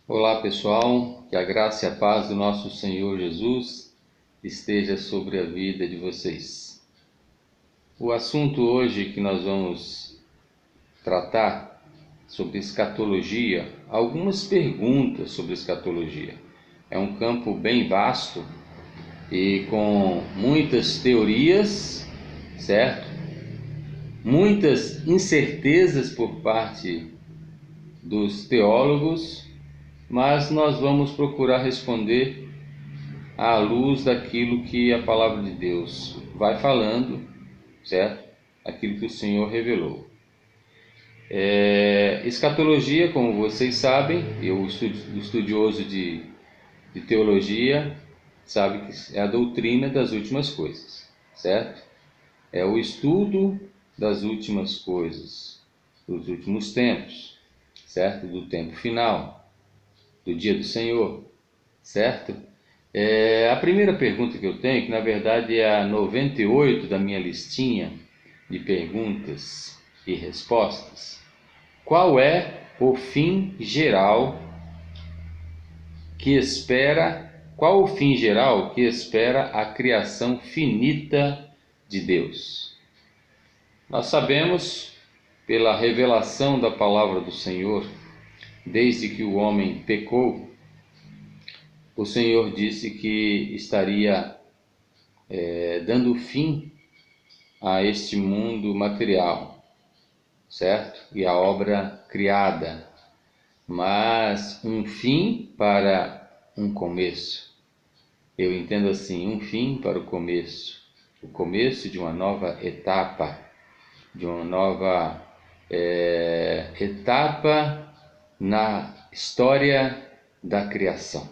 Olá pessoal, que a graça e a paz do nosso Senhor Jesus esteja sobre a vida de vocês. O assunto hoje que nós vamos tratar sobre escatologia, algumas perguntas sobre escatologia. É um campo bem vasto e com muitas teorias, certo? Muitas incertezas por parte dos teólogos, mas nós vamos procurar responder à luz daquilo que a palavra de Deus vai falando, certo? Aquilo que o Senhor revelou. Escatologia, como vocês sabem, eu estudioso de teologia, sabe que é a doutrina das últimas coisas, certo? É o estudo das últimas coisas, dos últimos tempos, certo? Do tempo final, do dia do Senhor, certo? A primeira pergunta que eu tenho, que na verdade é a 98 da minha listinha de perguntas e respostas. Qual é o fim geral que espera, qual o fim geral que espera a criação finita de Deus? Nós sabemos, pela revelação da palavra do Senhor, desde que o homem pecou, o Senhor disse que estaria dando fim a este mundo material, certo? E a obra criada, mas um fim para um começo. Eu entendo assim, um fim para o começo de uma nova etapa, de uma nova etapa na história da criação,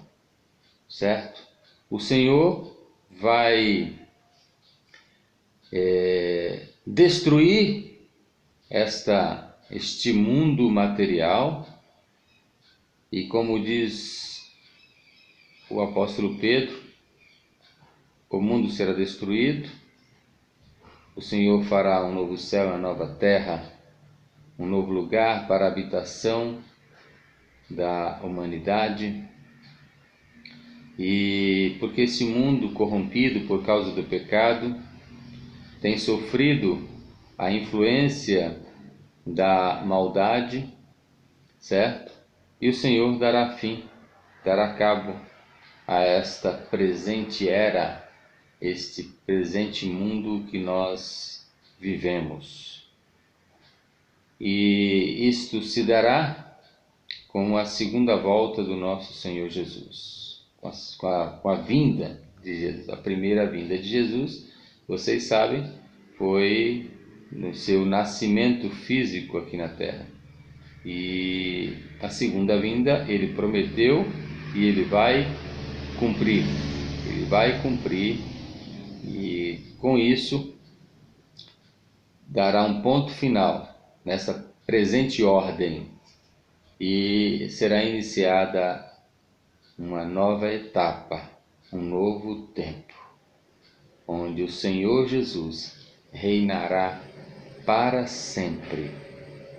certo? O Senhor vai destruir este mundo material e, como diz o apóstolo Pedro, o mundo será destruído, o Senhor fará um novo céu e uma nova terra, um novo lugar para a habitação da humanidade. E porque esse mundo corrompido por causa do pecado tem sofrido a influência da maldade, certo? E o Senhor dará fim, dará cabo a esta presente era, este presente mundo que nós vivemos. E isto se dará com a segunda volta do nosso Senhor Jesus, com a vinda de Jesus. A primeira vinda de Jesus, vocês sabem, foi no seu nascimento físico aqui na terra. E a segunda vinda ele prometeu e ele vai cumprir. Ele vai cumprir e com isso dará um ponto final nessa presente ordem e será iniciada uma nova etapa, um novo tempo, onde o Senhor Jesus reinará para sempre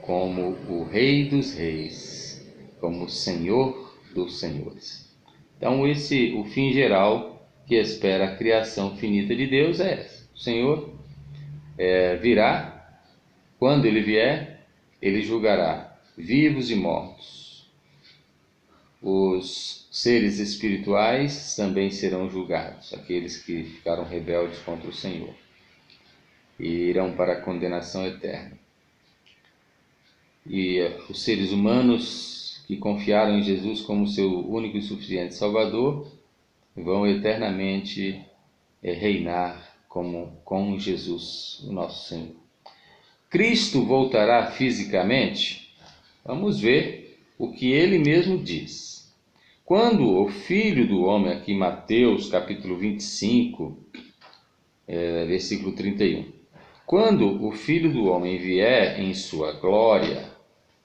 como o Rei dos Reis, como o Senhor dos Senhores. Então o fim geral que espera a criação finita de Deus é esse. O Senhor virá, quando Ele vier, Ele julgará vivos e mortos. Os seres espirituais também serão julgados, aqueles que ficaram rebeldes contra o Senhor, e irão para a condenação eterna. E os seres humanos que confiaram em Jesus como seu único e suficiente Salvador vão eternamente reinar com Jesus, o nosso Senhor. Cristo voltará fisicamente? Vamos ver o que ele mesmo diz. Quando o Filho do Homem, aqui em Mateus capítulo 25, versículo 31. Quando o Filho do Homem vier em sua glória,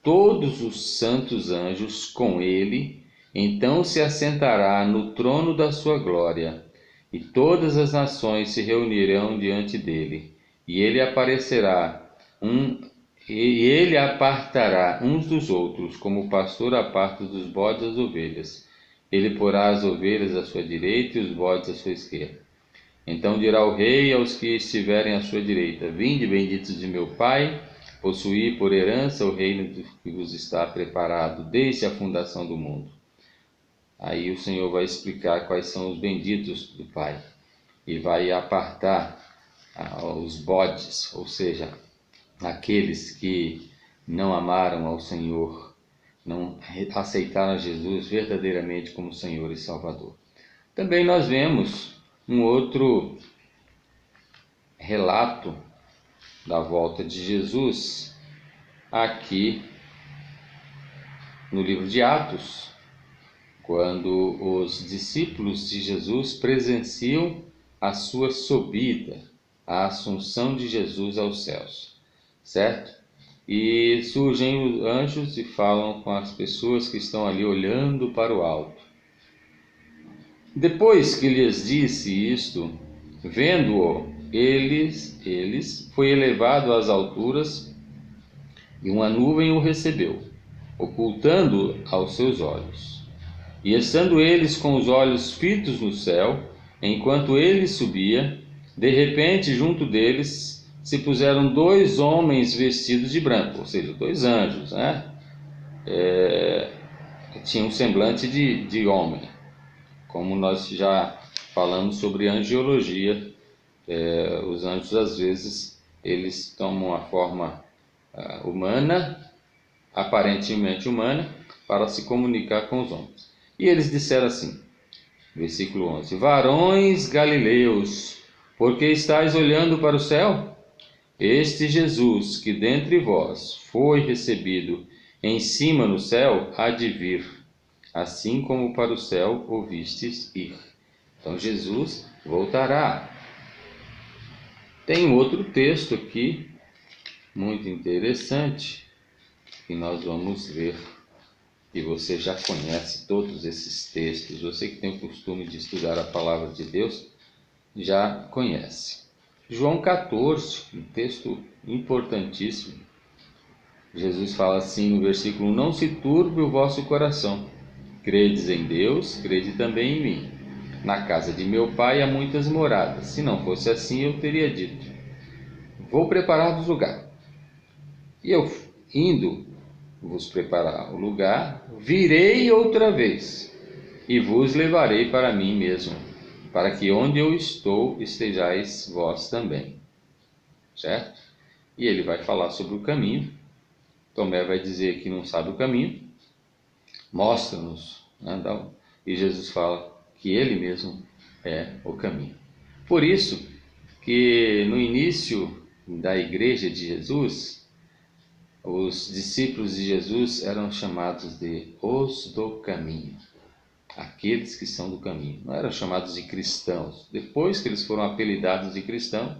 todos os santos anjos com ele, então se assentará no trono da sua glória, e todas as nações se reunirão diante dele, e ele aparecerá um E ele apartará uns dos outros, como o pastor aparta dos bodes das ovelhas. Ele porá as ovelhas à sua direita e os bodes à sua esquerda. Então dirá o rei aos que estiverem à sua direita: Vinde, benditos de meu Pai, possuí por herança o reino que vos está preparado desde a fundação do mundo. Aí o Senhor vai explicar quais são os benditos do Pai e vai apartar os bodes, ou seja, aqueles que não amaram ao Senhor, não aceitaram Jesus verdadeiramente como Senhor e Salvador. Também nós vemos um outro relato da volta de Jesus aqui no livro de Atos, quando os discípulos de Jesus presenciam a sua subida, a assunção de Jesus aos céus, certo? E surgem os anjos e falam com as pessoas que estão ali olhando para o alto. Depois que lhes disse isto, vendo-o, eles foi elevado às alturas e uma nuvem o recebeu, ocultando aos seus olhos. E estando eles com os olhos fitos no céu, enquanto ele subia, de repente junto deles se puseram dois homens vestidos de branco, ou seja, dois anjos, né? Tinham um semblante de homem, como nós já falamos sobre angiologia. Os anjos às vezes eles tomam a forma humana, aparentemente humana, para se comunicar com os homens. E eles disseram assim, versículo 11: Varões galileus, por que estáis olhando para o céu? Este Jesus, que dentre vós foi recebido em cima no céu, há de vir, assim como para o céu o vistes ir. Então Jesus voltará. Tem outro texto aqui, muito interessante, que nós vamos ver. E você já conhece todos esses textos, você que tem o costume de estudar a palavra de Deus, já conhece. João 14, um texto importantíssimo. Jesus fala assim no versículo 1: Não se turbe o vosso coração. Credes em Deus, crede também em mim. Na casa de meu Pai há muitas moradas. Se não fosse assim, eu teria dito: Vou preparar-vos lugar. E eu, indo vos preparar o lugar, virei outra vez e vos levarei para mim mesmo, para que onde eu estou estejais vós também. Certo? E ele vai falar sobre o caminho. Tomé vai dizer que não sabe o caminho. Mostra-nos, né? E Jesus fala que ele mesmo é o caminho. Por isso que no início da igreja de Jesus, os discípulos de Jesus eram chamados de os do caminho, aqueles que são do caminho. Não eram chamados de cristãos. Depois que eles foram apelidados de cristão,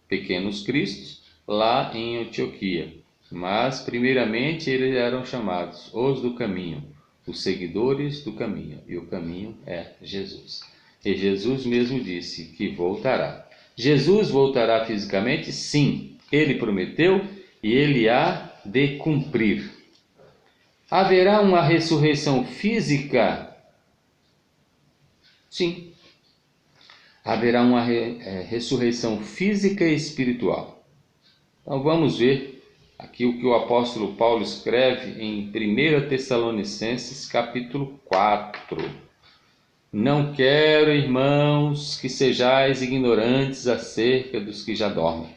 pequenos cristos, lá em Antioquia. Mas primeiramente eles eram chamados os do caminho, os seguidores do caminho. E o caminho é Jesus. E Jesus mesmo disse que voltará. Jesus voltará fisicamente? Sim, ele prometeu e ele há de cumprir. Haverá uma ressurreição física? Sim. Haverá uma ressurreição física e espiritual. Então vamos ver aqui o que o apóstolo Paulo escreve em 1 Tessalonicenses capítulo 4. Não quero, irmãos, que sejais ignorantes acerca dos que já dormem,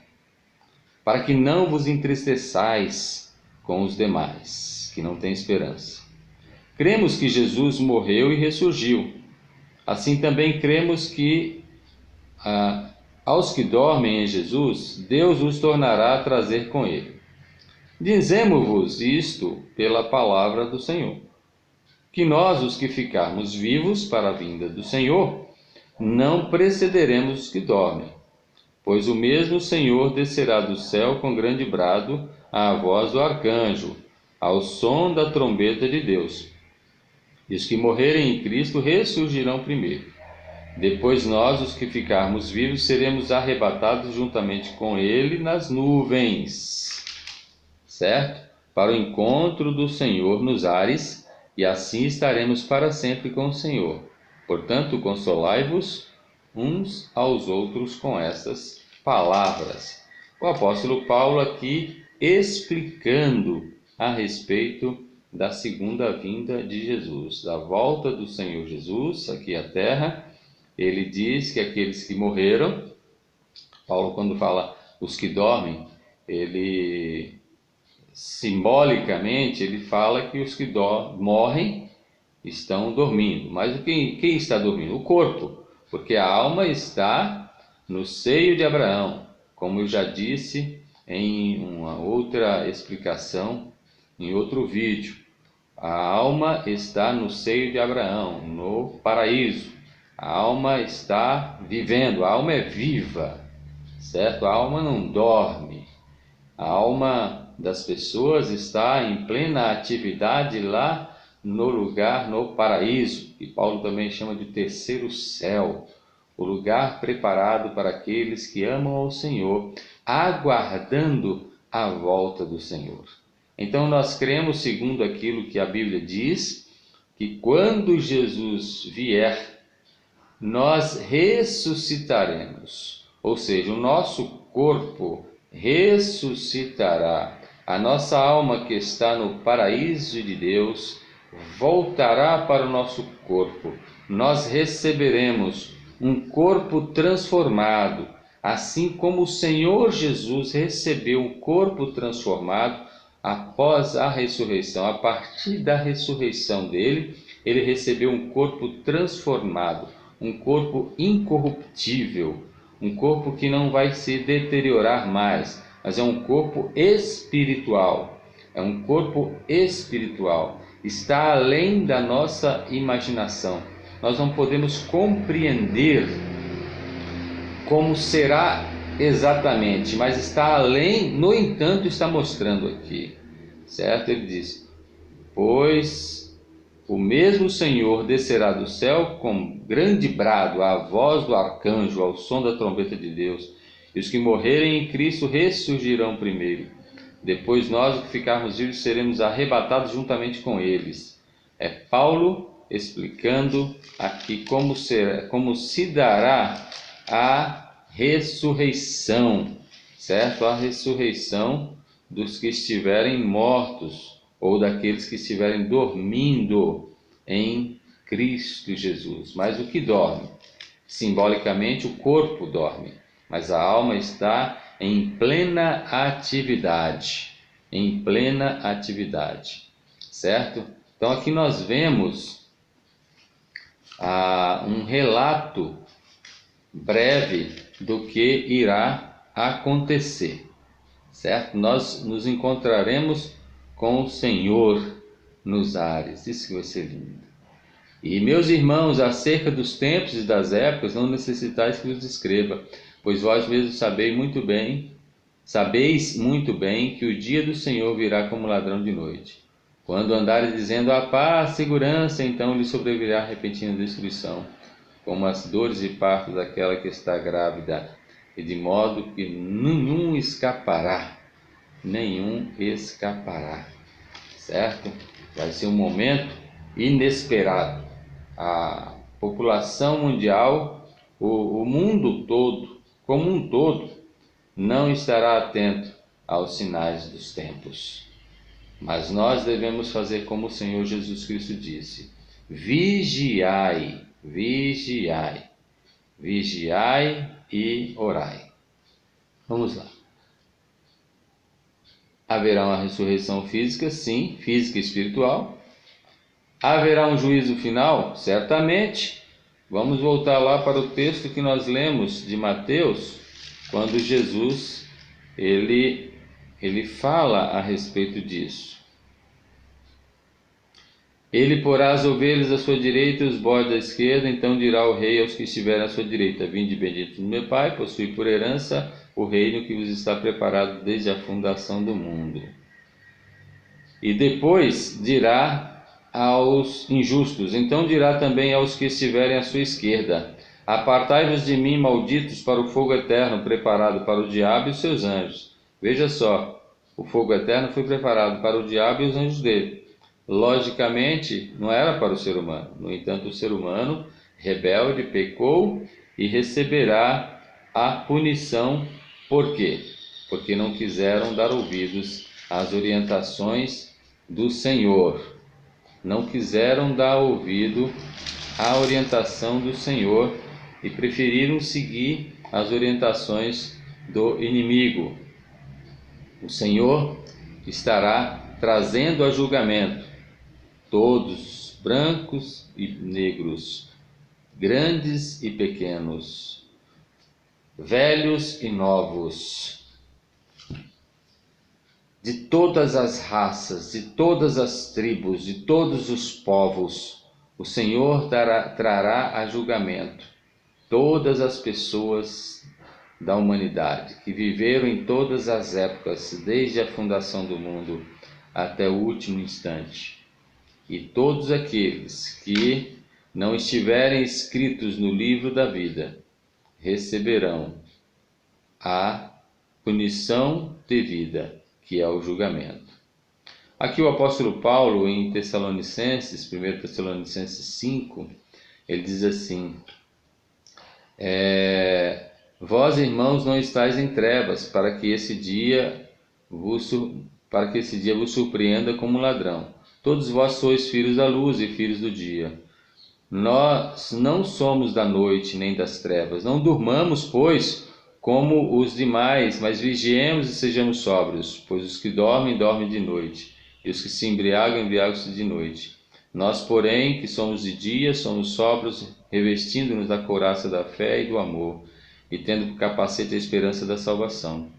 para que não vos entristeçais com os demais, que não têm esperança. Cremos que Jesus morreu e ressurgiu. Assim também cremos que aos que dormem em Jesus, Deus os tornará a trazer com ele. Dizemos-vos isto pela palavra do Senhor, que nós, os que ficarmos vivos para a vinda do Senhor, não precederemos os que dormem. Pois o mesmo Senhor descerá do céu com grande brado, à voz do arcanjo, ao som da trombeta de Deus. E os que morrerem em Cristo ressurgirão primeiro. Depois nós, os que ficarmos vivos, seremos arrebatados juntamente com Ele nas nuvens. certo? Para o encontro do Senhor nos ares, e assim estaremos para sempre com o Senhor. Portanto, consolai-vos uns aos outros com estas palavras. O apóstolo Paulo aqui explicando a respeito da segunda vinda de Jesus, da volta do Senhor Jesus aqui à terra. Ele diz que aqueles que morreram, Paulo, quando fala os que dormem, ele simbolicamente ele fala que os que morrem estão dormindo. Mas quem está dormindo? O corpo, porque a alma está no seio de Abraão, como eu já disse em uma outra explicação, em outro vídeo. A alma está no seio de Abraão, no paraíso. A alma está vivendo, a alma é viva, certo? A alma não dorme. A alma das pessoas está em plena atividade lá no lugar, no paraíso, que Paulo também chama de terceiro céu, o lugar preparado para aqueles que amam ao Senhor, aguardando a volta do Senhor. Então nós cremos, segundo aquilo que a Bíblia diz, que quando Jesus vier, nós ressuscitaremos, ou seja, o nosso corpo ressuscitará, a nossa alma que está no paraíso de Deus voltará para o nosso corpo, nós receberemos um corpo transformado, assim como o Senhor Jesus recebeu um corpo transformado após a ressurreição. A partir da ressurreição dele, ele recebeu um corpo transformado, um corpo incorruptível, um corpo que não vai se deteriorar mais, mas é um corpo espiritual. É um corpo espiritual. Está além da nossa imaginação. Nós não podemos compreender como será exatamente, mas está além, no entanto, está mostrando aqui, certo? Ele diz: pois o mesmo Senhor descerá do céu com grande brado, à voz do arcanjo, ao som da trombeta de Deus, e os que morrerem em Cristo ressurgirão primeiro. Depois nós, os que ficarmos vivos, seremos arrebatados juntamente com eles. É Paulo explicando aqui como se dará a ressurreição, certo? A ressurreição dos que estiverem mortos, ou daqueles que estiverem dormindo em Cristo Jesus. Mas o que dorme? Simbolicamente o corpo dorme, mas a alma está em plena atividade, certo? Então aqui nós vemos um relato breve do que irá acontecer, certo? Nós nos encontraremos com o Senhor nos ares. Isso que vai ser lindo. E meus irmãos, acerca dos tempos e das épocas, não necessitais que vos escreva, pois vós mesmos sabeis muito bem que o dia do Senhor virá como ladrão de noite. Quando andares dizendo a paz, segurança, então lhe sobrevirá repentina destruição, como as dores de parto daquela que está grávida, e de modo que nenhum escapará, certo? Vai ser um momento inesperado. A população mundial, o mundo todo, como um todo, não estará atento aos sinais dos tempos. Mas nós devemos fazer como o Senhor Jesus Cristo disse: vigiai, vigiai, vigiai e orai. Vamos lá. Haverá uma ressurreição física, sim, física e espiritual. Haverá um juízo final? Certamente. Vamos voltar lá para o texto que nós lemos de Mateus, quando Jesus ele fala a respeito disso. Ele porá as ovelhas à sua direita e os bodes à esquerda, então dirá o rei aos que estiverem à sua direita: vinde benditos do meu Pai, possui por herança o reino que vos está preparado desde a fundação do mundo. E depois dirá aos injustos, então dirá também aos que estiverem à sua esquerda: apartai-vos de mim, malditos, para o fogo eterno preparado para o diabo e os seus anjos. Veja só, o fogo eterno foi preparado para o diabo e os anjos dele. Logicamente, não era para o ser humano. No entanto, o ser humano rebelde pecou e receberá a punição. Por quê? Porque não quiseram dar ouvidos às orientações do Senhor. Não quiseram dar ouvido à orientação do Senhor e preferiram seguir as orientações do inimigo. O Senhor estará trazendo a julgamento todos, brancos e negros, grandes e pequenos, velhos e novos, de todas as raças, de todas as tribos, de todos os povos. O Senhor trará a julgamento todas as pessoas da humanidade que viveram em todas as épocas, desde a fundação do mundo até o último instante. E todos aqueles que não estiverem escritos no livro da vida receberão a punição devida, que é o julgamento. Aqui o apóstolo Paulo, em Tessalonicenses, 1 Tessalonicenses 5, ele diz assim: vós, irmãos, não estáis em trevas, para que esse dia vos surpreenda como ladrão. Todos vós sois filhos da luz e filhos do dia. Nós não somos da noite nem das trevas. Não durmamos, pois, como os demais, mas vigiemos e sejamos sóbrios, pois os que dormem, dormem de noite, e os que se embriagam, embriagam-se de noite. Nós, porém, que somos de dia, somos sóbrios, revestindo-nos da couraça da fé e do amor, e tendo por capacete a esperança da salvação.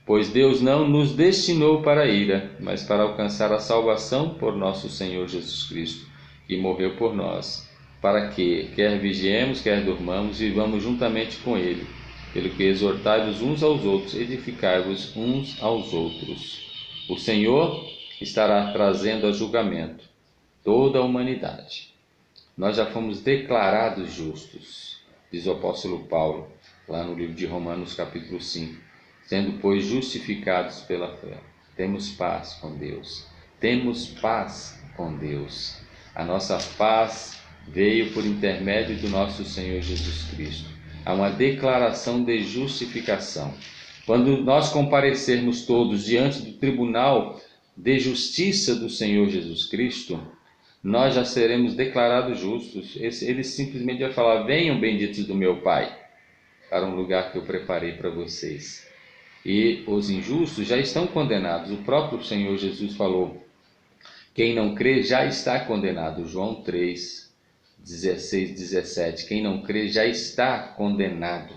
Pois Deus não nos destinou para a ira, mas para alcançar a salvação por nosso Senhor Jesus Cristo, que morreu por nós, para que, quer vigiemos, quer durmamos, vivamos juntamente com Ele. Pelo que exortai-vos uns aos outros, edificai-vos uns aos outros. O Senhor estará trazendo a julgamento toda a humanidade. Nós já fomos declarados justos, diz o apóstolo Paulo, lá no livro de Romanos capítulo 5. Sendo, pois, justificados pela fé, temos paz com Deus. Temos paz com Deus. A nossa paz veio por intermédio do nosso Senhor Jesus Cristo. Há uma declaração de justificação. Quando nós comparecermos todos diante do tribunal de justiça do Senhor Jesus Cristo, nós já seremos declarados justos. Ele simplesmente vai falar: venham, benditos do meu Pai, para um lugar que eu preparei para vocês. E os injustos já estão condenados. O próprio Senhor Jesus falou: quem não crê já está condenado. João 3, 16, 17. Quem não crê já está condenado,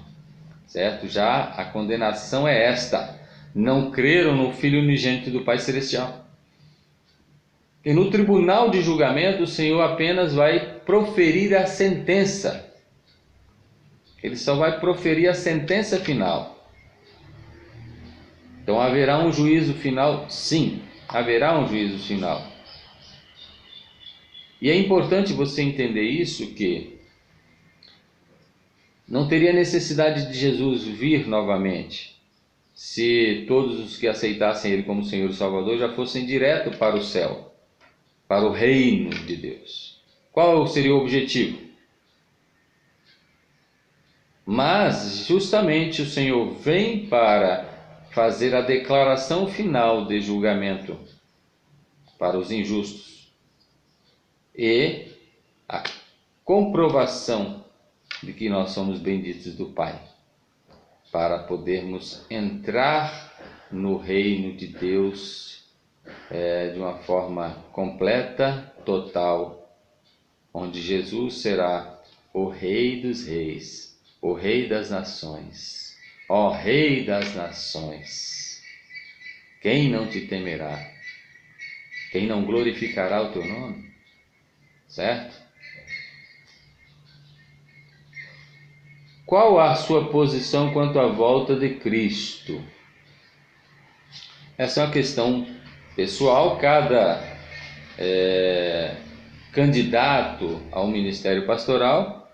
certo? Já a condenação é esta: não creram no Filho unigênito do Pai Celestial. E no tribunal de julgamento, o Senhor apenas vai proferir a sentença. Ele só vai proferir a sentença final. Então haverá um juízo final? Sim, haverá um juízo final. E é importante você entender isso, que não teria necessidade de Jesus vir novamente, se todos os que aceitassem Ele como Senhor e Salvador já fossem direto para o céu, para o reino de Deus. Qual seria o objetivo? Mas justamente o Senhor vem para fazer a declaração final de julgamento para os injustos e a comprovação de que nós somos benditos do Pai, para podermos entrar no reino de Deus de uma forma completa, total, onde Jesus será o Rei dos Reis, o Rei das Nações. Ó Rei das Nações, quem não te temerá? Quem não glorificará o teu nome? Certo? Qual a sua posição quanto à volta de Cristo? Essa é uma questão pessoal. Cada candidato ao ministério pastoral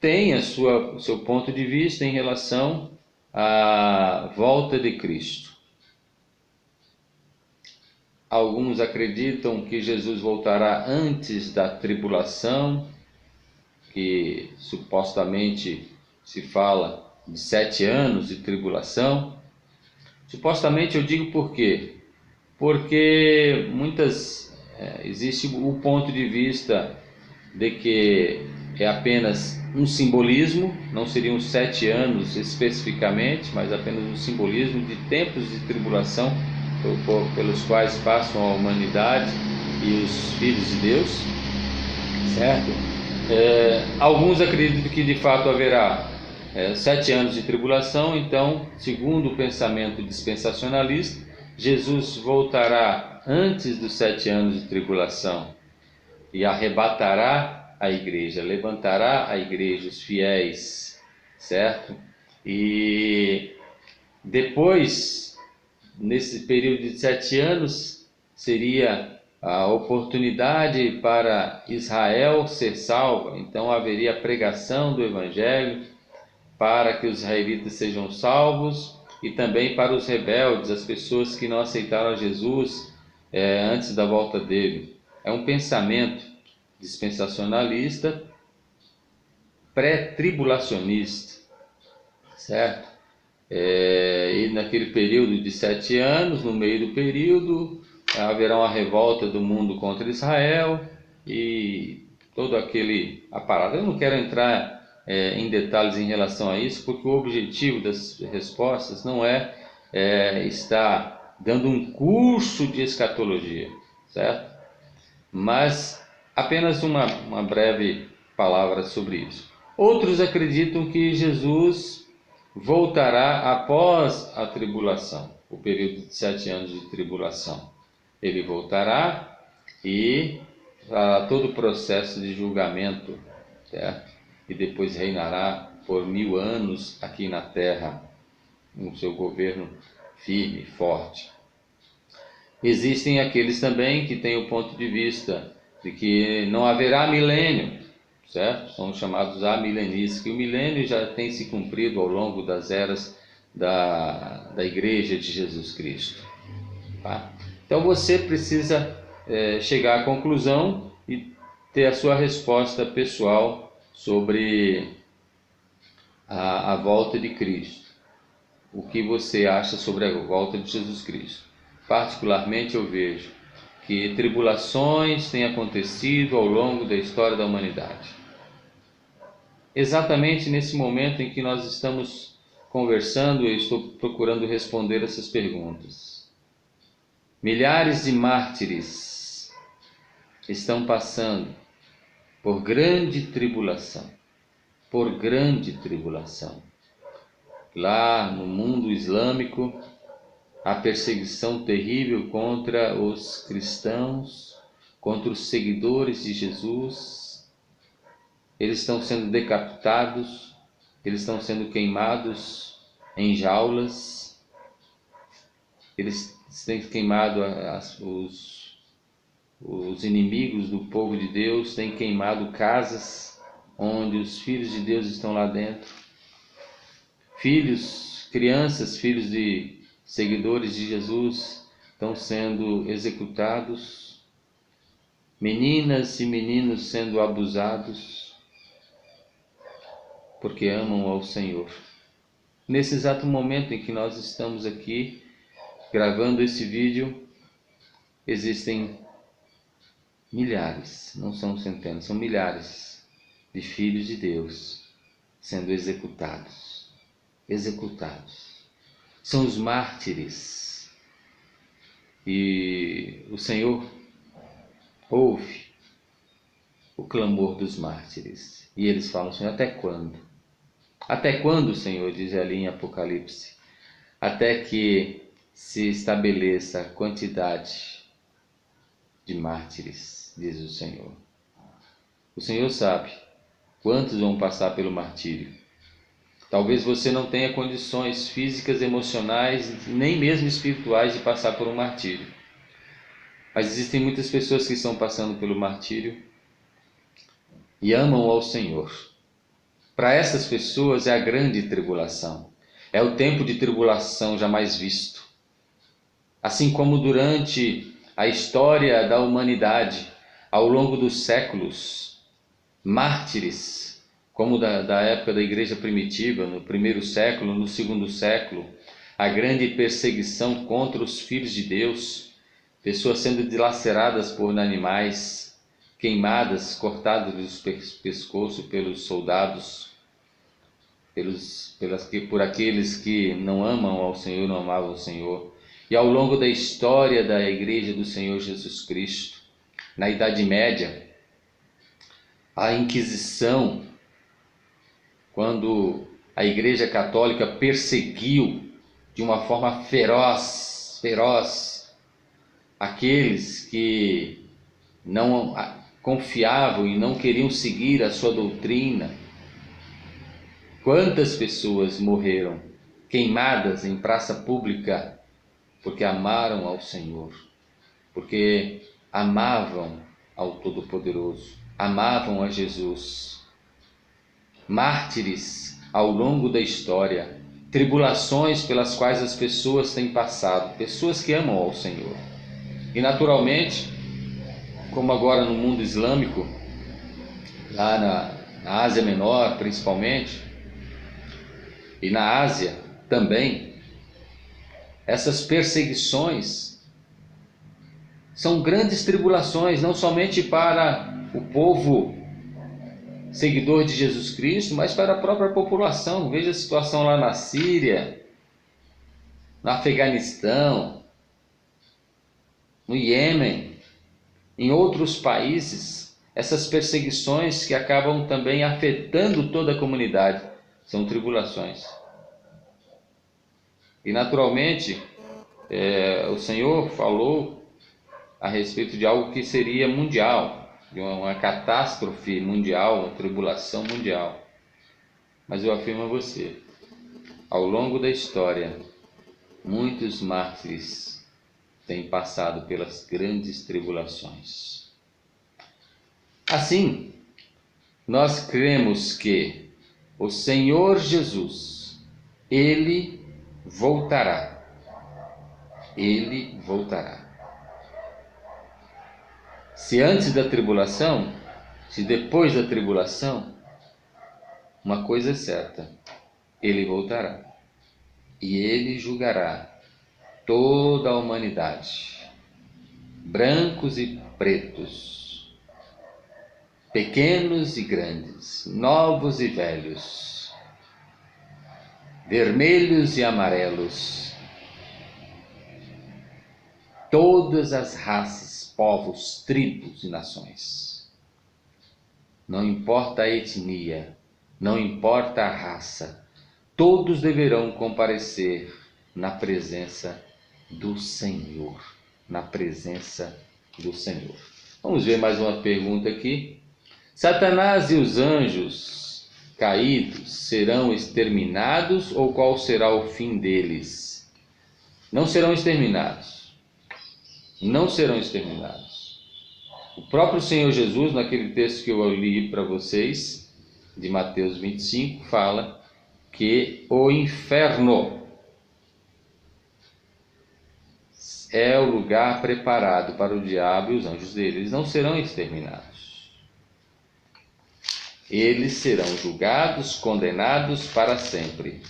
tem o seu ponto de vista em relação à volta de Cristo. Alguns acreditam que Jesus voltará antes da tribulação, que supostamente se fala de 7 anos de tribulação. Supostamente eu digo por quê? Porque existe o ponto de vista de que é apenas um simbolismo, não seriam 7 anos especificamente, mas apenas um simbolismo de tempos de tribulação pelos quais passam a humanidade e os filhos de Deus, certo? Alguns acreditam que de fato haverá 7 anos de tribulação. Então, segundo o pensamento dispensacionalista, Jesus voltará antes dos 7 anos de tribulação e arrebatará a igreja, levantará a igreja, os fiéis, certo? E depois, nesse período de 7 anos, seria a oportunidade para Israel ser salva. Então haveria a pregação do Evangelho para que os israelitas sejam salvos, e também para os rebeldes, as pessoas que não aceitaram Jesus antes da volta dele. É um pensamento dispensacionalista, pré-tribulacionista, certo? E naquele período de 7 anos, no meio do período, haverá uma revolta do mundo contra Israel e todo aquele aparato. Eu não quero entrar em detalhes em relação a isso, porque o objetivo das respostas não é estar dando um curso de escatologia, certo? Mas apenas uma breve palavra sobre isso. Outros acreditam que Jesus voltará após a tribulação, o período de 7 anos de tribulação. Ele voltará e fará todo o processo de julgamento, certo? E depois reinará por 1000 anos aqui na terra, no seu governo firme, forte. Existem aqueles também que têm o ponto de vista de que não haverá milênio, certo? São chamados amilenistas, que o milênio já tem se cumprido ao longo das eras da Igreja de Jesus Cristo. Tá? Então você precisa chegar à conclusão e ter a sua resposta pessoal sobre a volta de Cristo. O que você acha sobre a volta de Jesus Cristo? Particularmente eu vejo que tribulações têm acontecido ao longo da história da humanidade. Exatamente nesse momento em que nós estamos conversando, eu estou procurando responder essas perguntas. Milhares de mártires estão passando por grande tribulação, por grande tribulação. Lá no mundo islâmico, a perseguição terrível contra os cristãos, contra os seguidores de Jesus. Eles estão sendo decapitados, eles estão sendo queimados em jaulas, eles têm queimado os inimigos do povo de Deus, têm queimado casas onde os filhos de Deus estão lá dentro. Crianças, filhos de seguidores de Jesus estão sendo executados, meninas e meninos sendo abusados porque amam ao Senhor. Nesse exato momento em que nós estamos aqui gravando esse vídeo, existem milhares, não são centenas, são milhares de filhos de Deus sendo executados. São os mártires. E o Senhor ouve o clamor dos mártires. E eles falam: Senhor, até quando? Até quando, Senhor? Diz ali em Apocalipse. Até que se estabeleça a quantidade de mártires, diz o Senhor. O Senhor sabe quantos vão passar pelo martírio. Talvez você não tenha condições físicas, emocionais, nem mesmo espirituais de passar por um martírio. Mas existem muitas pessoas que estão passando pelo martírio e amam ao Senhor. Para essas pessoas é a grande tribulação. É o tempo de tribulação jamais visto. Assim como durante a história da humanidade ao longo dos séculos, mártires, como da época da igreja primitiva, no primeiro século, no segundo século, a grande perseguição contra os filhos de Deus, pessoas sendo dilaceradas por animais, queimadas, cortadas dos pescoços pelos soldados, por aqueles que não amam ao Senhor, não amavam ao Senhor. E ao longo da história da Igreja do Senhor Jesus Cristo, na Idade Média, a Inquisição, quando a Igreja Católica perseguiu de uma forma feroz aqueles que não confiavam e não queriam seguir a sua doutrina. Quantas pessoas morreram queimadas em praça pública porque amaram ao Senhor, porque amavam ao Todo-Poderoso, amavam a Jesus. Mártires ao longo da história, tribulações pelas quais as pessoas têm passado, pessoas que amam ao Senhor. E naturalmente, como agora no mundo islâmico, lá na Ásia Menor principalmente, e na Ásia também, essas perseguições são grandes tribulações, não somente para o povo seguidor de Jesus Cristo, mas para a própria população. Veja a situação lá na Síria, no Afeganistão, no Iêmen, em outros países, essas perseguições que acabam também afetando toda a comunidade, são tribulações. E naturalmente, o Senhor falou a respeito de algo que seria mundial, de uma catástrofe mundial, uma tribulação mundial. Mas eu afirmo a você, ao longo da história, muitos mártires têm passado pelas grandes tribulações. Assim, nós cremos que o Senhor Jesus, Ele voltará. Ele voltará. Se antes da tribulação, se depois da tribulação, uma coisa é certa, Ele voltará. E Ele julgará toda a humanidade, brancos e pretos, pequenos e grandes, novos e velhos, vermelhos e amarelos, todas as raças, povos, tribos e nações. Não importa a etnia, não importa a raça, todos deverão comparecer na presença do Senhor, na presença do Senhor. Vamos ver mais uma pergunta aqui. Satanás e os anjos caídos serão exterminados ou qual será o fim deles? Não serão exterminados. Não serão exterminados. O próprio Senhor Jesus, naquele texto que eu li para vocês, de Mateus 25, fala que o inferno é o lugar preparado para o diabo e os anjos dele. Eles não serão exterminados. Eles serão julgados, condenados para sempre.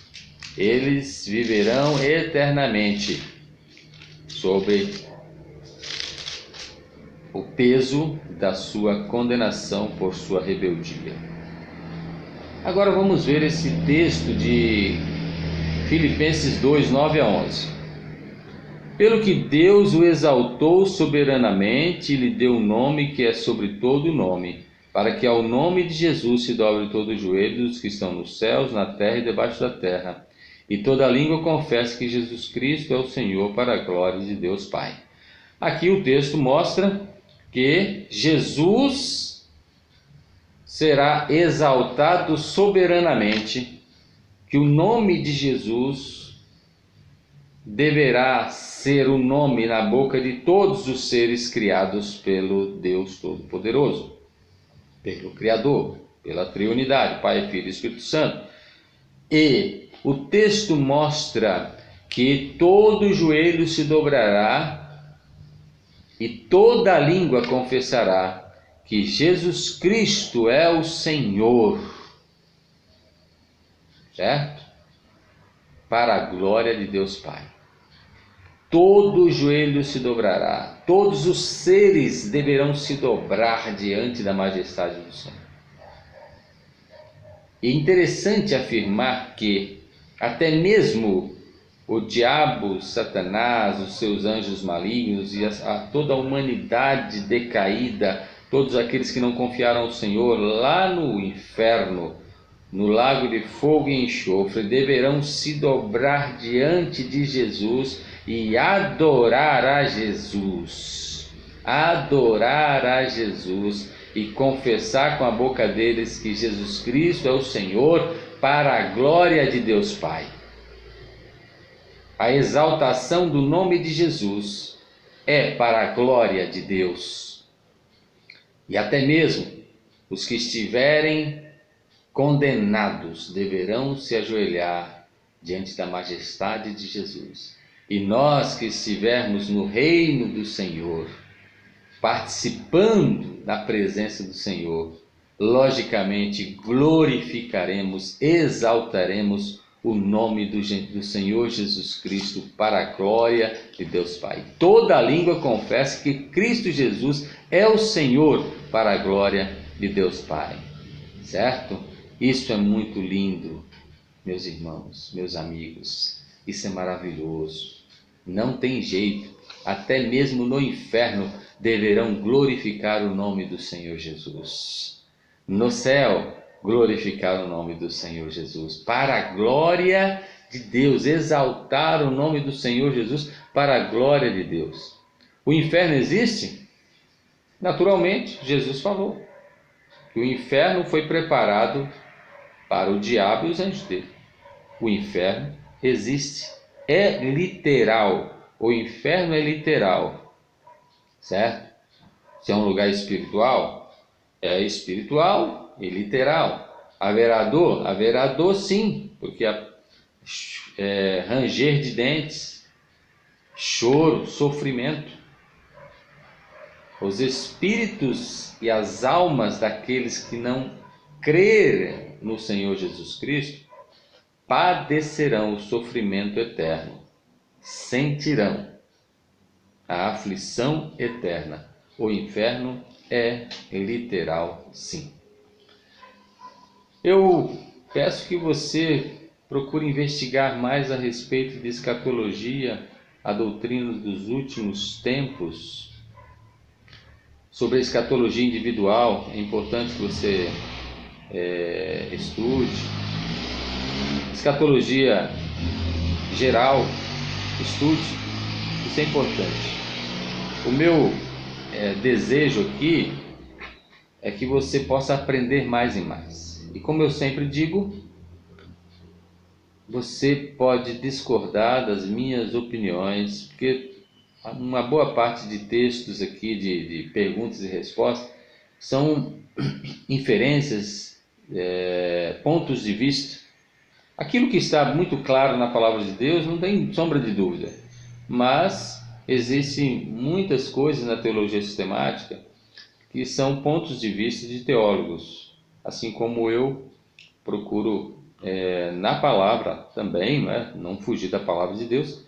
Eles viverão eternamente sob o peso da sua condenação por sua rebeldia. Agora vamos ver esse texto de Filipenses 2, 9 a 11. Pelo que Deus o exaltou soberanamente e lhe deu um nome que é sobre todo nome, para que ao nome de Jesus se dobre todo o joelho dos que estão nos céus, na terra e debaixo da terra, e toda língua confesse que Jesus Cristo é o Senhor, para a glória de Deus Pai. Aqui o texto mostra que Jesus será exaltado soberanamente, que o nome de Jesus deverá ser o nome na boca de todos os seres criados pelo Deus Todo-Poderoso, pelo Criador, pela Triunidade, Pai, Filho e Espírito Santo. E o texto mostra que todo joelho se dobrará e toda língua confessará que Jesus Cristo é o Senhor, certo? Para a glória de Deus Pai. Todo o joelho se dobrará, todos os seres deverão se dobrar diante da majestade do Senhor. É interessante afirmar que até mesmo o diabo, Satanás, os seus anjos malignos e toda a humanidade decaída, todos aqueles que não confiaram ao Senhor lá no inferno, no lago de fogo e enxofre, deverão se dobrar diante de Jesus e adorar a Jesus. Adorar a Jesus e confessar com a boca deles que Jesus Cristo é o Senhor, para a glória de Deus Pai. A exaltação do nome de Jesus é para a glória de Deus. E até mesmo os que estiverem condenados deverão se ajoelhar diante da majestade de Jesus. E nós que estivermos no reino do Senhor, participando da presença do Senhor, logicamente glorificaremos, exaltaremos o nome do Senhor Jesus Cristo para a glória de Deus Pai. Toda língua confessa que Cristo Jesus é o Senhor para a glória de Deus Pai. Certo? Isso é muito lindo, meus irmãos, meus amigos. Isso é maravilhoso. Não tem jeito. Até mesmo no inferno deverão glorificar o nome do Senhor Jesus. No céu, glorificar o nome do Senhor Jesus, para a glória de Deus, exaltar o nome do Senhor Jesus para a glória de Deus. O inferno existe? Naturalmente, Jesus falou que o inferno foi preparado para o diabo e os anjos dele. O inferno existe, é literal, o inferno é literal, certo? Se é um lugar espiritual, é espiritual e literal. Haverá dor? Haverá dor sim, porque ranger de dentes, choro, sofrimento. Os espíritos e as almas daqueles que não crerem no Senhor Jesus Cristo padecerão o sofrimento eterno, sentirão a aflição eterna. O inferno é literal, sim. Eu peço que você procure investigar mais a respeito de escatologia, a doutrina dos últimos tempos, sobre a escatologia individual. É importante que você estude. Escatologia geral, estude. Isso é importante. O meu desejo aqui é que você possa aprender mais e mais. E como eu sempre digo, você pode discordar das minhas opiniões, porque uma boa parte de textos aqui, de perguntas e respostas, são inferências, pontos de vista. Aquilo que está muito claro na palavra de Deus não tem sombra de dúvida, mas existem muitas coisas na teologia sistemática que são pontos de vista de teólogos, assim como eu procuro na palavra também, não fugir da palavra de Deus,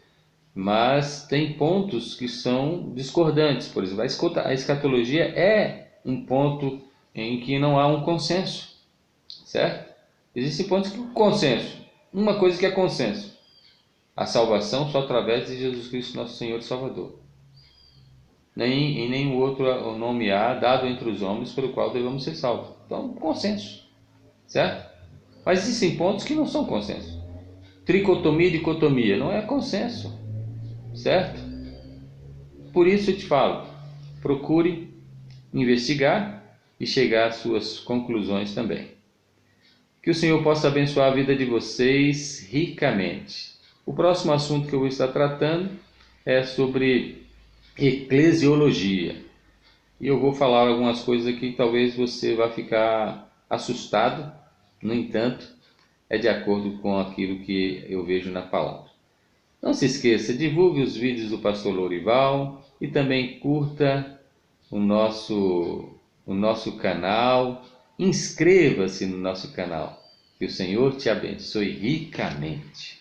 mas tem pontos que são discordantes. Por exemplo, a escatologia é um ponto em que não há um consenso, certo? Existem pontos que consenso. Uma coisa que é consenso: a salvação só através de Jesus Cristo, nosso Senhor e Salvador. Nem em nenhum outro nome há dado entre os homens pelo qual devemos ser salvos. Então, consenso, certo? Mas existem pontos que não são consenso. Tricotomia e dicotomia não é consenso, certo? Por isso eu te falo, procure investigar e chegar às suas conclusões também. Que o Senhor possa abençoar a vida de vocês ricamente. O próximo assunto que eu vou estar tratando é sobre eclesiologia. E eu vou falar algumas coisas aqui que talvez você vá ficar assustado. No entanto, é de acordo com aquilo que eu vejo na palavra. Não se esqueça, divulgue os vídeos do pastor Lourival, e também curta o nosso canal, inscreva-se no nosso canal. Que o Senhor te abençoe ricamente.